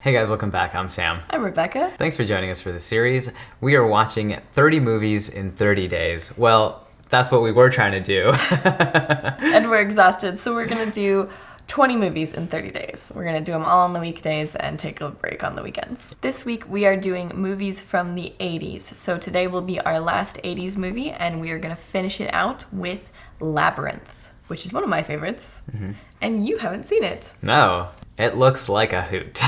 Hey guys, welcome back. I'm Sam. I'm Rebecca. Thanks for joining us for this series. We are watching 30 movies in 30 days. Well, that's what we were trying to do. And we're exhausted, so we're gonna do 20 movies in 30 days. We're gonna do them all on the weekdays and take a break on the weekends. This week we are doing movies from the 80s. So today will be our last 80s movie, and we are gonna finish it out with Labyrinth, which is one of my favorites. Mm-hmm. And you haven't seen it. No, it looks like a hoot.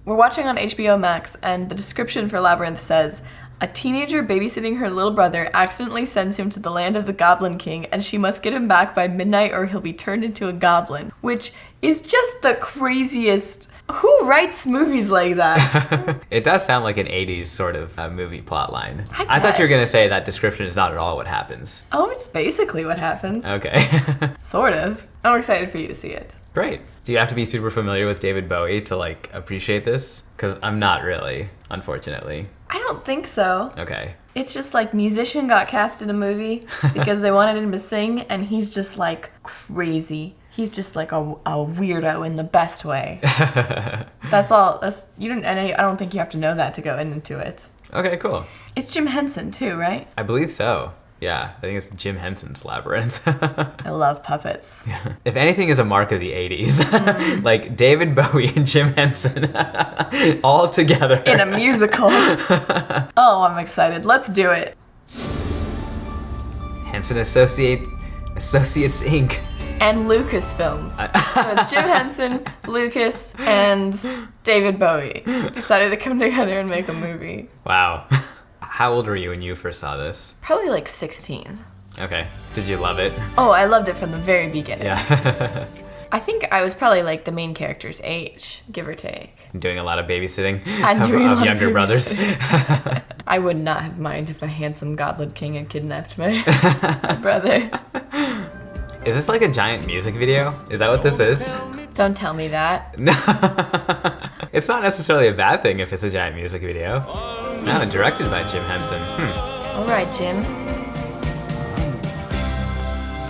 We're watching on HBO Max, and the description for Labyrinth says, a teenager babysitting her little brother accidentally sends him to the land of the Goblin King, and she must get him back by midnight or he'll be turned into a goblin. Which is just the craziest. Who writes movies like that? It does sound like an 80s sort of movie plotline. I thought you were going to say that description is not at all what happens. Oh, it's basically what happens. Okay. Sort of. I'm excited for you to see it. Great. Do you have to be super familiar with David Bowie to appreciate this? Because I'm not really, unfortunately. I don't think so. Okay. It's just musician got cast in a movie because they wanted him to sing, and he's just crazy. He's just a weirdo in the best way. That's all. I don't think you have to know that to go into it. Okay, cool. It's Jim Henson too, right? I believe so. Yeah, I think it's Jim Henson's Labyrinth. I love puppets. Yeah. If anything is a mark of the 80s, David Bowie and Jim Henson all together. In a musical. Oh, I'm excited. Let's do it. Henson Associates Inc. And Lucasfilms. So it's Jim Henson, Lucas, and David Bowie decided to come together and make a movie. Wow. How old were you when you first saw this? Probably 16. Okay. Did you love it? Oh, I loved it from the very beginning. Yeah. I think I was probably the main character's age, give or take. Doing a lot of babysitting of younger brothers. I would not have minded if a handsome Goblin King had kidnapped my brother. Is this a giant music video? Is that what this is? Don't tell me that. No. It's not necessarily a bad thing if it's a giant music video. No, directed by Jim Henson. All right, Jim.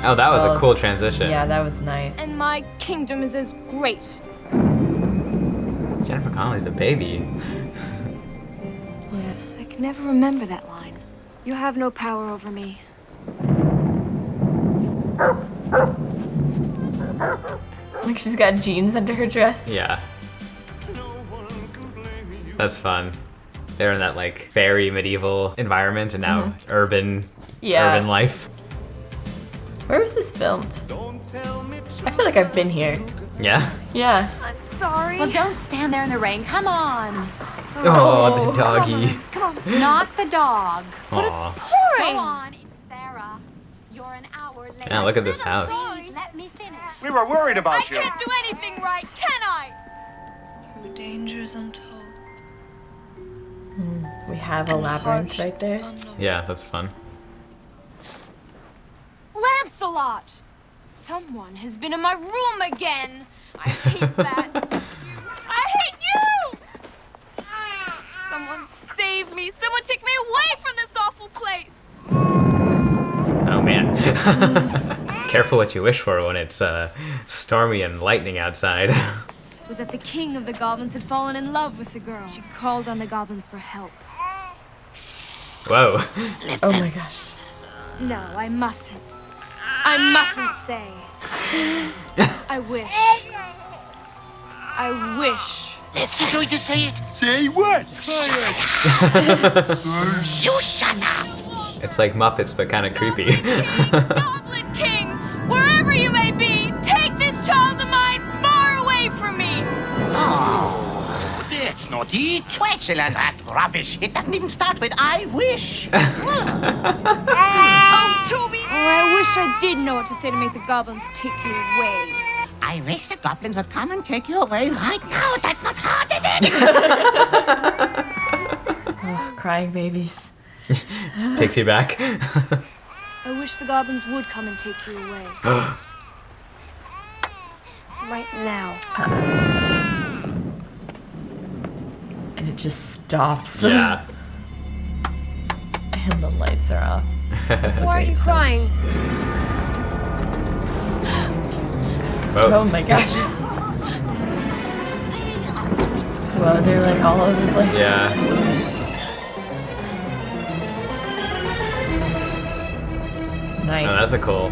Oh, that was a cool transition. Yeah, that was nice. And my kingdom is as great. Jennifer Connelly's a baby. Yeah. I can never remember that line. You have no power over me. She's got jeans under her dress. Yeah. That's fun. They're in that fairy medieval environment and now urban life. Where was this filmed? I feel like I've been here. Yeah? Yeah. I'm sorry. Well, don't stand there in the rain. Come on. Oh, the doggy. Come on. Not the dog. But Aw. it's pouring. Go on, it's Sarah. You're an hour late. Yeah, look at this house. Please let me finish. We were worried I about you. can't do anything right, can I? Through dangers untold. We have a labyrinth right there. Yeah, that's fun. Lancelot! Someone has been in my room again. I hate that. I hate you! Someone save me. Someone take me away from this awful place. Oh man. Careful what you wish for when it's stormy and lightning outside. It was that the king of the goblins had fallen in love with the girl. She called on the goblins for help. Whoa. Oh my gosh. No, I mustn't. I mustn't say. I wish. I wish. You're going to say it. Say what? You shut up. It's like Muppets, but kind of creepy. Goblin King, wherever you may be, take this child of mine far away from me. Oh, that's not it. Excellent. That rubbish. It doesn't even start with I wish. Oh, Toby! Oh, I wish I did know what to say to make the goblins take you away. I wish the goblins would come and take you away right now. That's not hard, is it? Oh, crying babies. Just takes you back. I wish the goblins would come and take you away. Right now. And it just stops. Yeah. And the lights are off. That's a Why are great you touch. crying? Whoa. Oh my gosh. Whoa, they're like all over the place. Yeah. Nice. Oh, that's a cool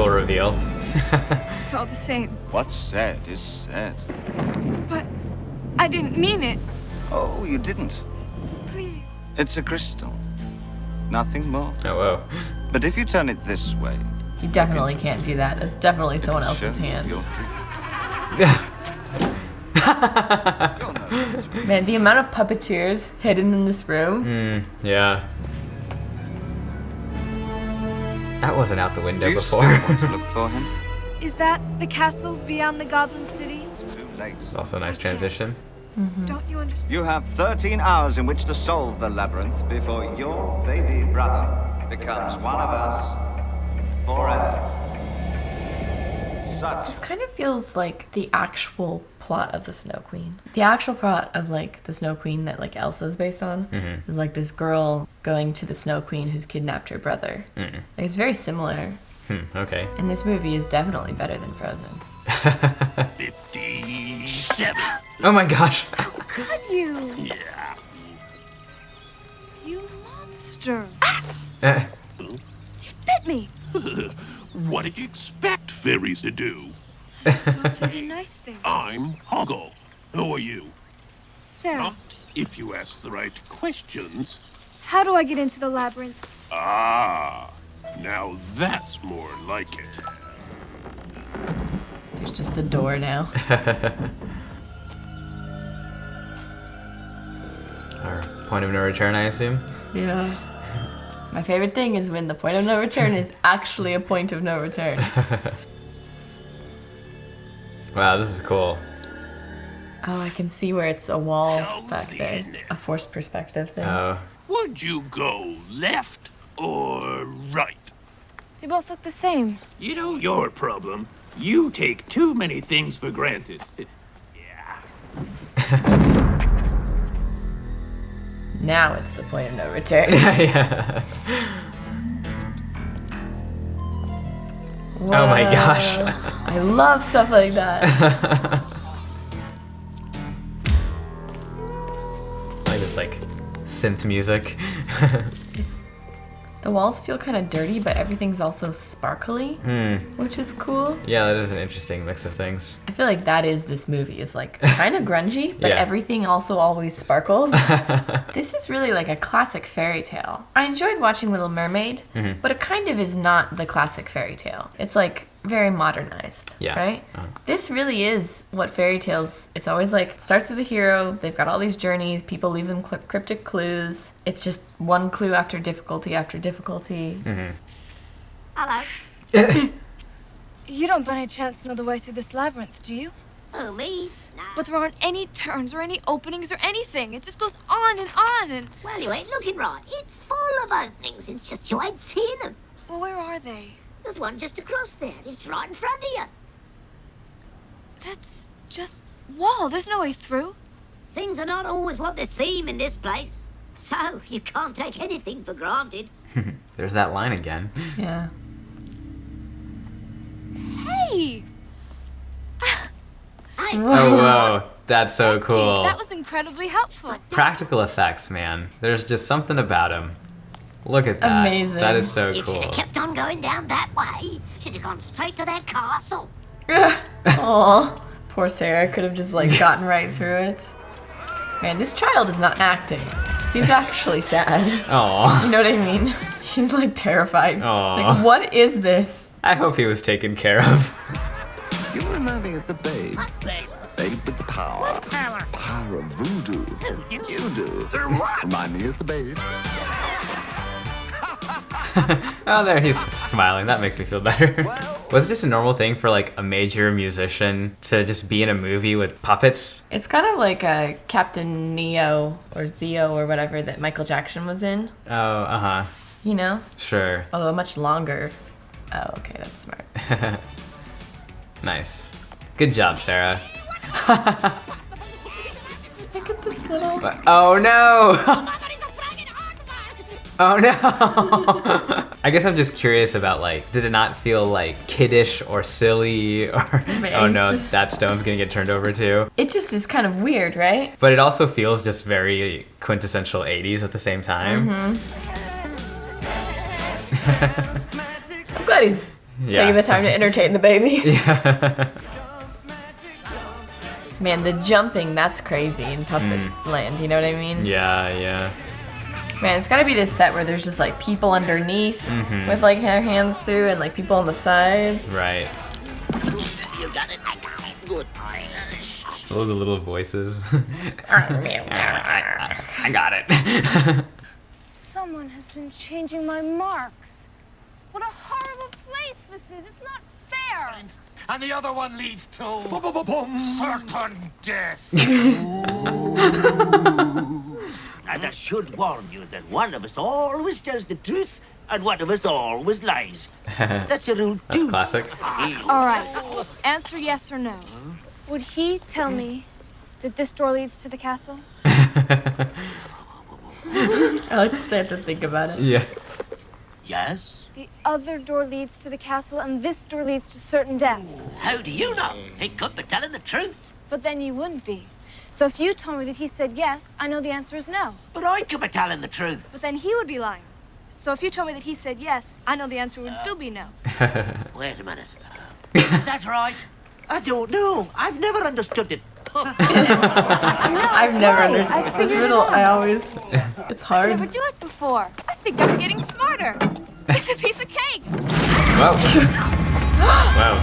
reveal. It's all the same. What's said is said. But I didn't mean it. Oh, you didn't. Please. It's a crystal. Nothing more. Oh, whoa. But if you turn it this way, You definitely can't do that. That's definitely someone it'll else's show you hand. your truth. Yeah. You'll know it. Man, the amount of puppeteers hidden in this room. Yeah. That wasn't out the window Do you before. still want to look for him? Is that the castle beyond the Goblin City? It's too late. It's also a nice transition. Don't you understand? You have 13 hours in which to solve the labyrinth before your baby brother becomes one of us forever. Such This kind of feels like the actual plot of the Snow Queen. The actual plot of like the Snow Queen that like Elsa's based on is like this girl going to the Snow Queen who's kidnapped her brother. Like, it's very similar, Okay. and this movie is definitely better than Frozen. 57. Oh my gosh. Could you? Yeah. You monster. Eh. Bit me. What did you expect fairies to do? Thought you did nice things. I'm Hoggle. Who are you? Sarah, Not if you ask the right questions. how do I get into the labyrinth? Ah, now that's more like it. There's just a door now. Our point of no return, I assume. Yeah. My favorite thing is when the point of no return is actually a point of no return. Wow, this is cool. Oh, I can see where it's a wall back there. A forced perspective thing. Oh. Would you go left or right? They both look the same. You know your problem. You take too many things for granted. Yeah. Now it's the point of no return. Yeah. Oh my gosh. I love stuff like that. Like this like synth music. The walls feel kind of dirty, but everything's also sparkly, which is cool. Yeah, that is an interesting mix of things. I feel like that is this movie. It's like kind of grungy, but Yeah. everything also always sparkles. This is really like a classic fairy tale. I enjoyed watching Little Mermaid, but it kind of is not the classic fairy tale. It's like very modernized, Yeah. right? This really is what fairy tales, it's always like, it starts with a hero, they've got all these journeys, people leave them cryptic clues. It's just one clue after difficulty after difficulty. Hello. You don't by any chance know the way through this labyrinth, do you? Who, me? No. But there aren't any turns or any openings or anything. It just goes on and on and... Well, you ain't looking right. It's full of openings. It's just you ain't seeing them. Well, where are they? There's one just across there. It's right in front of you. That's just wall. There's no way through. Things are not always what they seem in this place. So, you can't take anything for granted. There's that line again. Yeah. Hey! Hey, Oh whoa, that's so cool. That was incredibly helpful. Practical effects, man. There's just something about them. Look at that. Amazing. That is so you should cool. have kept on going down that way. Should have gone straight to that castle. Aw. Poor Sarah could have just like gotten right through it. Man, this child is not acting. He's actually sad. Aw. You know what I mean? He's like terrified. Aw. Like, what is this? I hope he was taken care of. You remind me of the babe. Babe with the power. Power of voodoo. You do. Remind me of the babe. Oh, there he's smiling. That makes me feel better. Was it just a normal thing for like a major musician to just be in a movie with puppets? It's kind of like a Captain Neo or Zeo or whatever that Michael Jackson was in, Oh, uh-huh. you know? Sure. Although much longer. Oh, okay, that's smart. Nice. Good job, Sarah. Look at this little... Oh no! Oh no! I guess I'm just curious about like, did it not feel like kiddish or silly or oh no, that stone's gonna get turned over too? It just is kind of weird, right? But it also feels just very quintessential 80s at the same time. I'm glad he's taking the time to entertain the baby. Yeah. Man, the jumping, that's crazy in Puppets Land, you know what I mean? Yeah. Man, it's gotta be this set where there's just like people underneath with like their hands through and like people on the sides. Right. You got it. I got it. Good. All the little voices. I got it. Someone has been changing my marks. What a horrible place this is. It's not fair. And the other one leads to certain death. And I should warn you that one of us always tells the truth and one of us always lies. That's a rule That's too. classic. All right. Answer yes or no. Would he tell me that this door leads to the castle? I like that they have to think about it. Yeah. Yes? The other door leads to the castle and this door leads to certain death. How do you know? He could be telling the truth. But then you wouldn't be. So if you told me that he said yes, I know the answer is no. But I could be telling the truth. But then he would be lying. So if you told me that he said yes, I know the answer would still be no. Wait a minute. Is that right? I don't know. I've never understood it. I've never understood this riddle. I always, it's I hard. never do it before. I think I'm getting smarter. It's a piece of cake. Whoa. Whoa.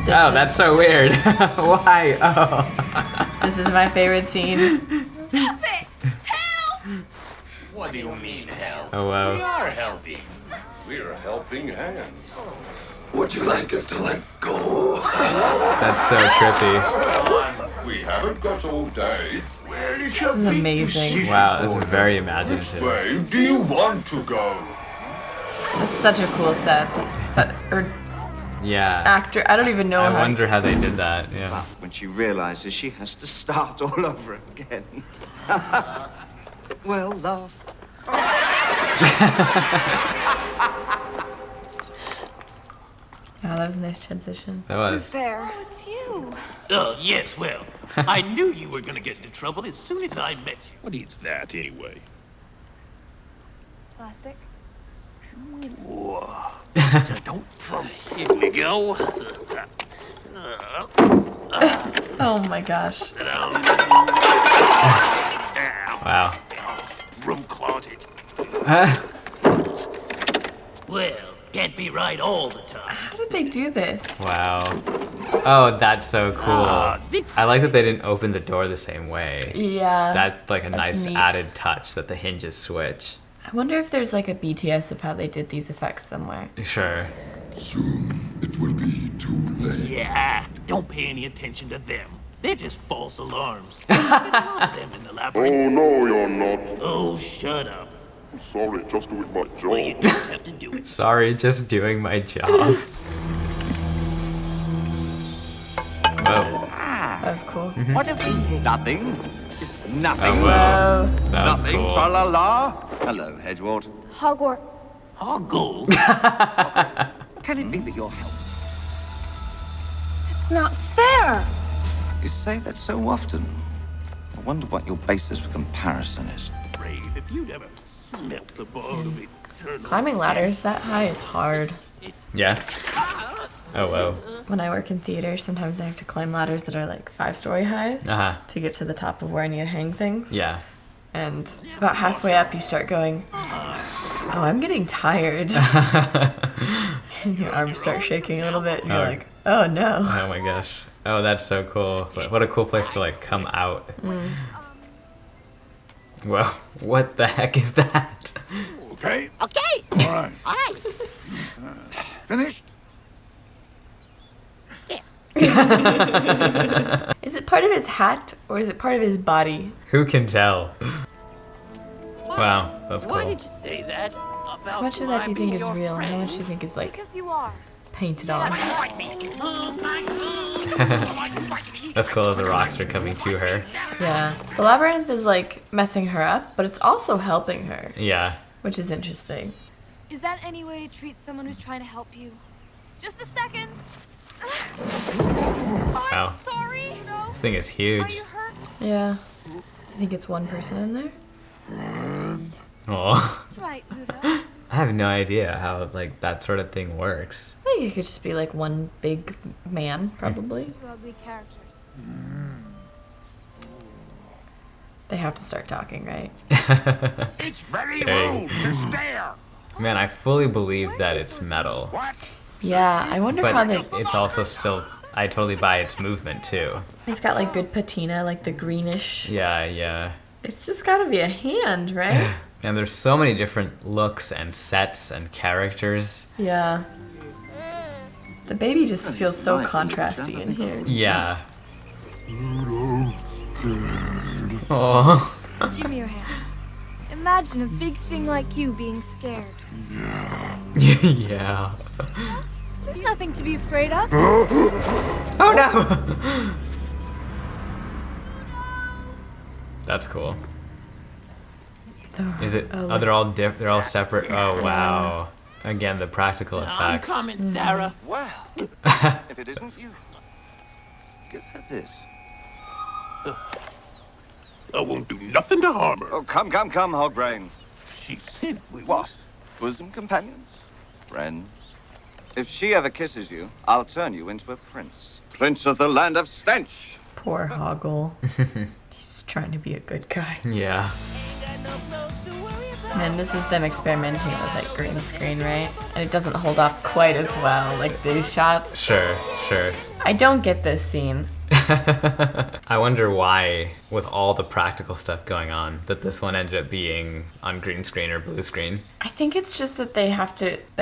That's so weird. Why? Oh. This is my favorite scene. Stop it! Help! What do you mean, help? Oh wow. We are helping. We're helping hands. Would you like us to let go? That's so trippy. We haven't got all day. Well, it shall This is be amazing. decision Wow, this is for very you. imaginative. Which way do you want to go? That's such a cool set. Yeah. Actor, I don't even know I how. wonder how they did that. Yeah. When she realizes she has to start all over again. Well, laugh. Yeah, that was a nice transition. That was. There. Oh, it's you. Oh, yes, well, I knew you were gonna get into trouble as soon as I met you. What is that, anyway? Plastic. Don't Here we go. Oh my gosh. Wow. Room closet. Well, can't be right all the time. How did they do this? Wow. Oh, that's so cool. I like that they didn't open the door the same way. Yeah. That's like a That's nice neat. added touch that the hinges switch. I wonder if there's like a BTS of how they did these effects somewhere. Sure. Soon it will be too late. Yeah, don't pay any attention to them. They're just false alarms. Them in the labyrinth. Oh, no, you're not. Oh, shut up. I'm sorry, just doing my job. Well, you don't have to do it. Sorry, just doing my job. Whoa. That was cool. What have we? Nothing. Nothing. Oh, wow. That was Nothing. cool. Tra la la. Hello, Hedgewort. Hogwarts. Hoggle. Can it be that you're helping? It's not fair. You say that so often. I wonder what your basis for comparison is. Brave, if you'd ever smelt the ball of eternal. Climbing ladders that high is hard. Yeah. Oh, whoa. When I work in theater, sometimes I have to climb ladders that are like 5-story high Uh-huh. to get to the top of where I need to hang things. Yeah. And about halfway up, you start going, oh, I'm getting tired. And your arms start shaking a little bit. And you're like, oh no. Oh my gosh. Oh, that's so cool. What a cool place to like come out. Whoa. What the heck is that? Okay? Okay. All right. All right. Finished? Yes. Is it part of his hat or is it part of his body? Who can tell? Wow, that's Why cool. did you say that? About How much of that do you think is real and how much do you think is like Because you are. painted on. That's cool that the rocks are coming to her. Yeah. The labyrinth is like messing her up, but it's also helping her. Yeah. Which is interesting. Is that any way to treat someone who's trying to help you? Just a second. Oh, Wow. I'm sorry. No. This thing is Are huge. you hurt? Yeah. Do you think it's one person in there? Oh. That's right, Ludo. I have no idea how like that sort of thing works. I think it could just be like one big man, probably. Two ugly characters. They have to start talking, right? It's very Dang. rude to stare. Man, I fully believe that it's metal. What? Yeah, I wonder how they... But it's also still, I totally buy its movement too. It's got like good patina, like the greenish. Yeah, yeah. It's just gotta be a hand, right? And there's so many different looks and sets and characters. Yeah. The baby just feels so contrasty in here. Yeah. Oh. Give me your hand. Imagine a big thing like you being scared. Yeah. There's nothing to be afraid of. Oh no! That's cool. Is it? Oh, they're all they're all separate. Oh wow! Again, the practical effects. I'm coming, Sarah. Well, if it isn't you, give her this. I won't do nothing to harm her. Oh, come, Hogbrain. She said we What? Bosom companions? Friends? If she ever kisses you, I'll turn you into a prince. Prince of the land of stench. Poor Hoggle. He's just trying to be a good guy. Yeah. Man, this is them experimenting with like green screen, right? And it doesn't hold up quite as well, like these shots. Sure, sure. I don't get this scene. I wonder why, with all the practical stuff going on, that this one ended up being on green screen or blue screen. I think it's just that they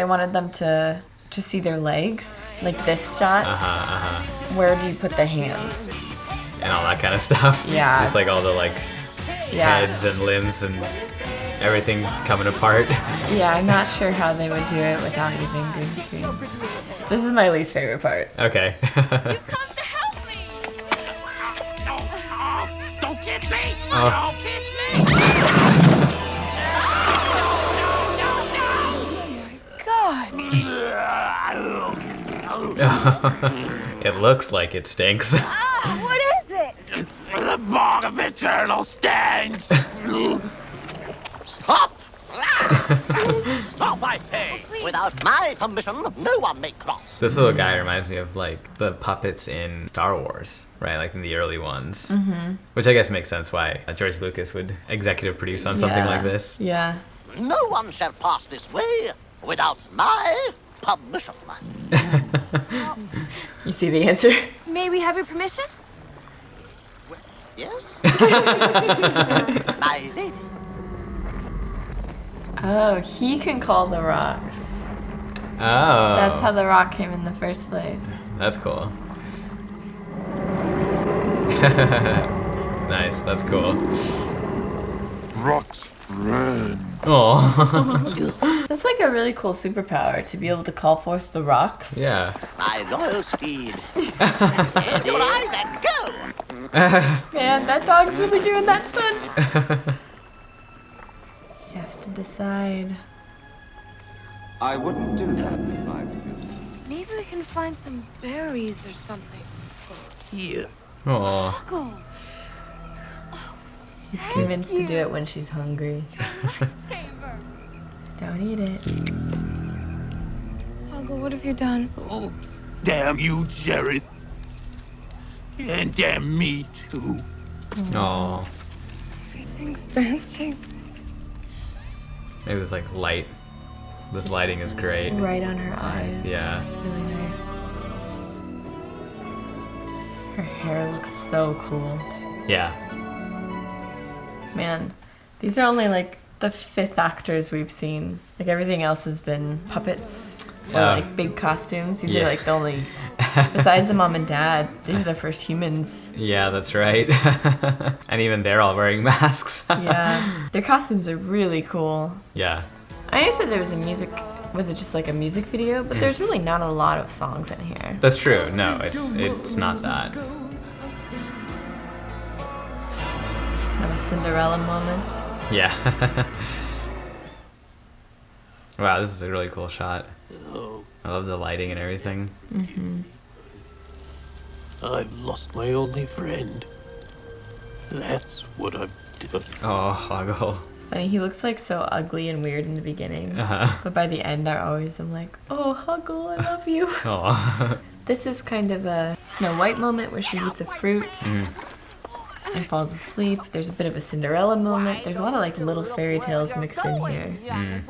wanted them to see their legs, like this shot. Where do you put the hand? And all that kind of stuff. Yeah. Just like all the like heads and limbs and everything coming apart. Yeah, I'm not sure how they would do it without using green screen. This is my least favorite part. Okay. You've come to help me. Don't kiss me! Oh. Don't kiss me! God. It looks like it stinks. What is it? The bog of eternal stench! Stop! Stop, I say! Without my permission, no one may cross. This little guy reminds me of like the puppets in Star Wars, right? Like in the early ones. Mm-hmm. Which I guess makes sense why George Lucas would executive produce on something like this. Yeah. No one shall pass this way without my permission. You see the answer? May we have your permission? Yes? My lady. Oh, he can call the rocks. Oh. That's how the rock came in the first place. That's cool. Nice, that's cool. Rock's friend. Oh. That's like a really cool superpower to be able to call forth the rocks. Yeah. My loyal steed. Close your eyes and go! Man, that dog's really doing that stunt. He has to decide. I wouldn't do that if I were you. Maybe we can find some berries or something. Here. Oh. Hoggle. He's convinced to do it when she's hungry. Lifesaver. Don't eat it. Hoggle, what have you done? Oh, damn you, Jared. And damn me, too. Oh. Everything's dancing. It was like light. This lighting is great. Right on her eyes. Yeah. Really nice. Her hair looks so cool. Yeah. Man, these are only like the 5th actors we've seen. Like everything else has been puppets or like big costumes. These are like the only, besides the mom and dad, these are the first humans. Yeah, that's right. And even they're all wearing masks. Yeah, their costumes are really cool. Yeah. I knew said there was a music was it just like a music video? But there's really not a lot of songs in here. That's true. No, it's not that. Kind of a Cinderella moment. Yeah. Wow, this is a really cool shot. I love the lighting and everything. I've lost my only friend. That's what I've done. Oh, Hoggle. It's funny, he looks like so ugly and weird in the beginning. But by the end, I'm like, oh, Hoggle, I love you. Aw. This is kind of a Snow White moment where she eats a fruit and falls asleep. There's a bit of a Cinderella moment. There's a lot of like little fairy tales mixed in here.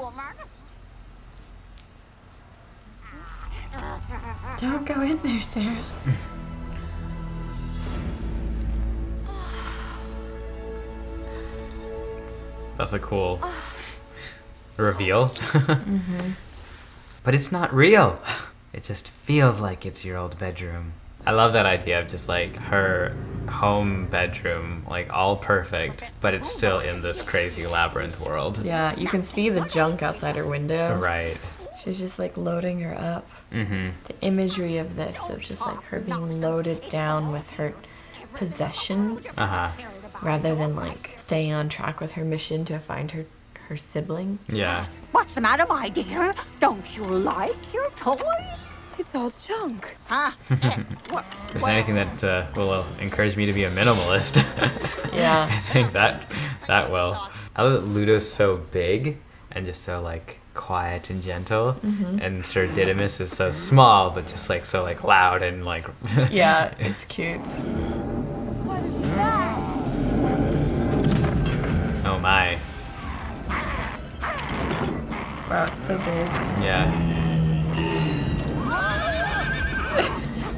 Don't go in there, Sarah. That's a cool reveal. But it's not real. It just feels like it's your old bedroom. I love that idea of just like her home bedroom, like all perfect, but it's still in this crazy labyrinth world. Yeah, you can see the junk outside her window. Right. She's just like loading her up. The imagery of this, of just like her being loaded down with her possessions, rather than like staying on track with her mission to find her sibling. Yeah. What's the matter, my dear? Don't you like your toys? It's all junk. Huh? If there's anything that will encourage me to be a minimalist, Yeah. I think that will. I love that Ludo's so big and just so like quiet and gentle, and Sir Didymus is so small but just like so like loud and like Yeah, it's cute. What is that? Oh my. Wow, it's so big. Yeah.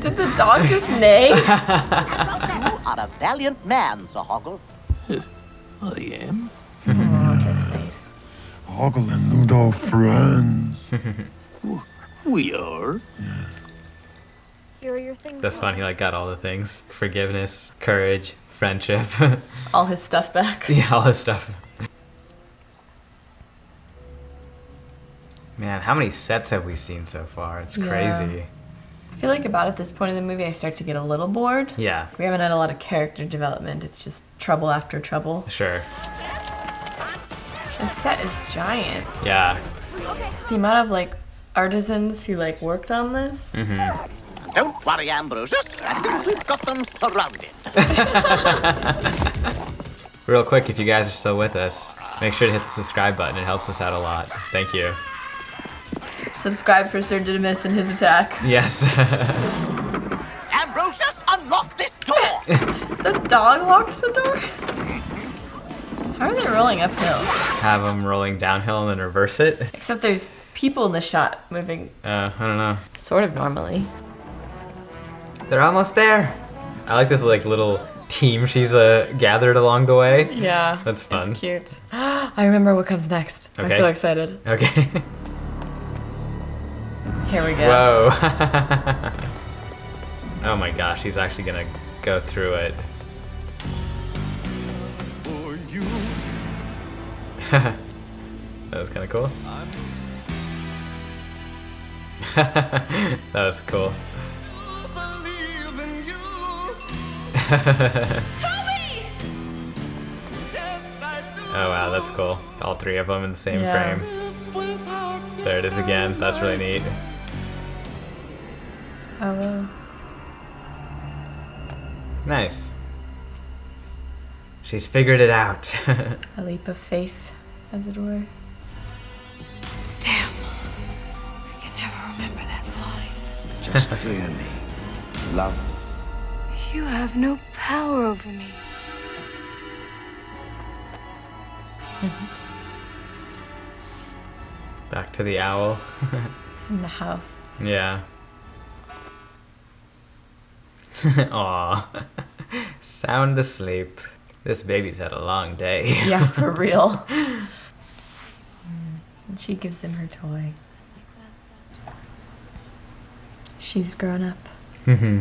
Did the dog just neigh? You are a valiant man, Sir Hoggle. I am. Oh, that's nice. Hoggle and Ludo friends. We are. Here are your things. That's fun. He like got all the things: forgiveness, courage, friendship. All his stuff back. Yeah, all his stuff. Man, how many sets have we seen so far? It's crazy. I feel like about at this point in the movie, I start to get a little bored. Yeah. We haven't had a lot of character development. It's just trouble after trouble. Sure. The set is giant. Yeah. The amount of like artisans who like worked on this. Don't worry, Ambrosius. I think we've got them surrounded. Real quick, if you guys are still with us, make sure to hit the subscribe button. It helps us out a lot. Thank you. Subscribe for Sir Didymus and his attack. Yes. Ambrosius, unlock this door. The dog locked the door? How are they rolling uphill? Have them rolling downhill and then reverse it. Except there's people in the shot moving I don't know. sort of normally. They're almost there. I like this like little team she's gathered along the way. Yeah. That's fun. It's cute. I remember what comes next. I'm Okay. so excited. Okay. Here we go. Whoa. Oh my gosh, he's actually gonna go through it. That was kind of cool. That was cool. Oh wow, that's cool. All three of them in the same frame. There it is again. That's really neat. Oh, wow. Nice. She's figured it out. A leap of faith, as it were. Damn. I can never remember that line. Just fear me. Love. You have no power over me. Back to the owl. In the house. Yeah. Aw. Sound asleep. This baby's had a long day. Yeah, for real. And she gives him her toy. She's grown up. Mm-hmm.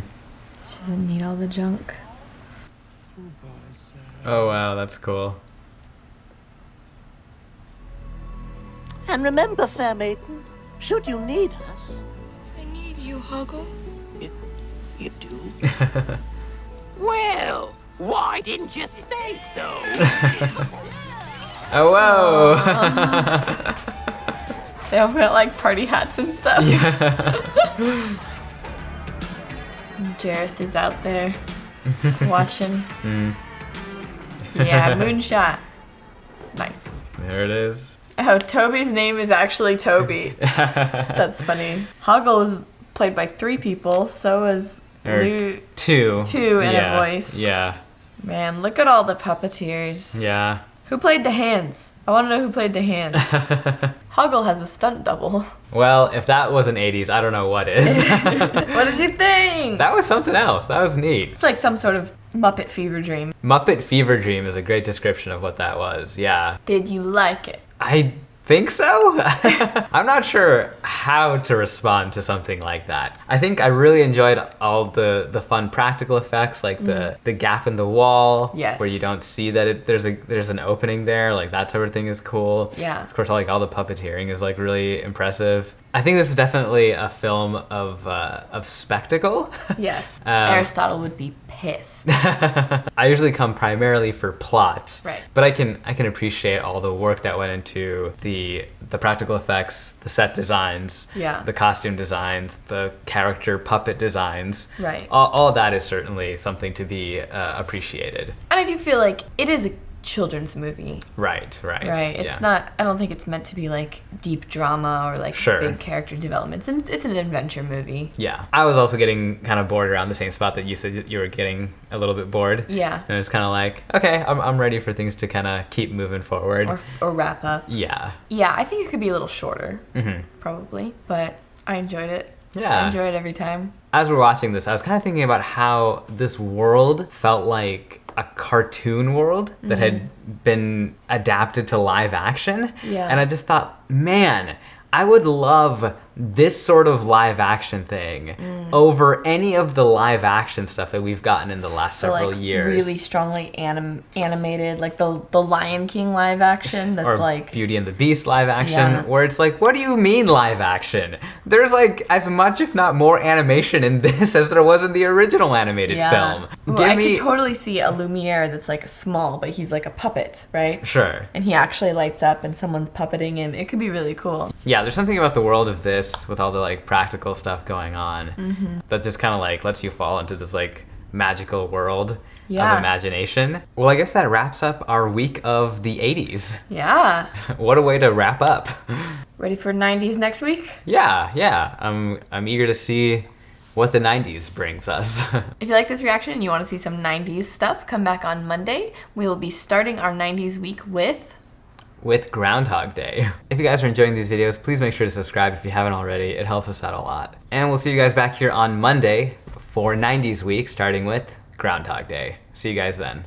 She doesn't need all the junk. Oh wow, that's cool. And remember, fair maiden, should you need us. I need you, Hoggle. You do? Well, why didn't you say so? Oh, whoa! They all wear like party hats and stuff. Yeah. Jareth is out there watching. Yeah, moonshot. Nice. There it is. Oh, Toby's name is actually Toby. That's funny. Hoggle is played by 3 people, so is Lou. 2. 2 and a voice. Yeah. Man, look at all the puppeteers. Yeah. Who played the hands? I want to know who played the hands. Hoggle has a stunt double. Well, if that wasn't 80s, I don't know what is. What did you think? That was something else. That was neat. It's like some sort of Muppet fever dream. Muppet Fever Dream is a great description of what that was. Yeah. Did you like it? I think so? I'm not sure how to respond to something like that. I think I really enjoyed all the fun practical effects, like the gap in the wall, Yes. where you don't see that there's an opening there, like that type of thing is cool. Yeah. Of course, all the puppeteering is like really impressive. I think this is definitely a film of spectacle. Yes. Aristotle would be pissed. I usually come primarily for plot, Right. but I can appreciate all the work that went into the practical effects, the set designs, Yeah. the costume designs, the character puppet designs. Right. All of that is certainly something to be appreciated. And I do feel like it is a children's movie. Right. Right. It's yeah. not, I don't think it's meant to be like deep drama or like Sure. big character developments. It's an adventure movie. Yeah. I was also getting kind of bored around the same spot that you said you were getting a little bit bored. Yeah. And it's kind of like, okay, I'm ready for things to kind of keep moving forward. Or wrap up. Yeah. Yeah, I think it could be a little shorter, Mm-hmm. probably, but I enjoyed it. Yeah. I enjoy it every time. As we're watching this, I was kind of thinking about how this world felt like a cartoon world that had been adapted to live action. Yeah. And I just thought, man, I would love this sort of live action thing over any of the live action stuff that we've gotten in the last several like years. really strongly animated, like the Lion King live action that's or like Beauty and the Beast live action, Yeah. where it's like, what do you mean live action? There's like as much, if not more, animation in this as there was in the original animated film. Ooh, I could totally see a Lumiere that's like small, but he's like a puppet, right? Sure. And he actually lights up and someone's puppeting him. It could be really cool. Yeah, there's something about the world of this with all the like practical stuff going on that just kind of like lets you fall into this like magical world of imagination. Well, I guess that wraps up our week of the 80s. Yeah. What a way to wrap up. Ready for 90s next week? Yeah. I'm eager to see what the 90s brings us. If you like this reaction and you want to see some 90s stuff, come back on Monday. We will be starting our 90s week with Groundhog Day. If you guys are enjoying these videos, please make sure to subscribe if you haven't already. It helps us out a lot. And we'll see you guys back here on Monday for 90s week, starting with Groundhog Day. See you guys then.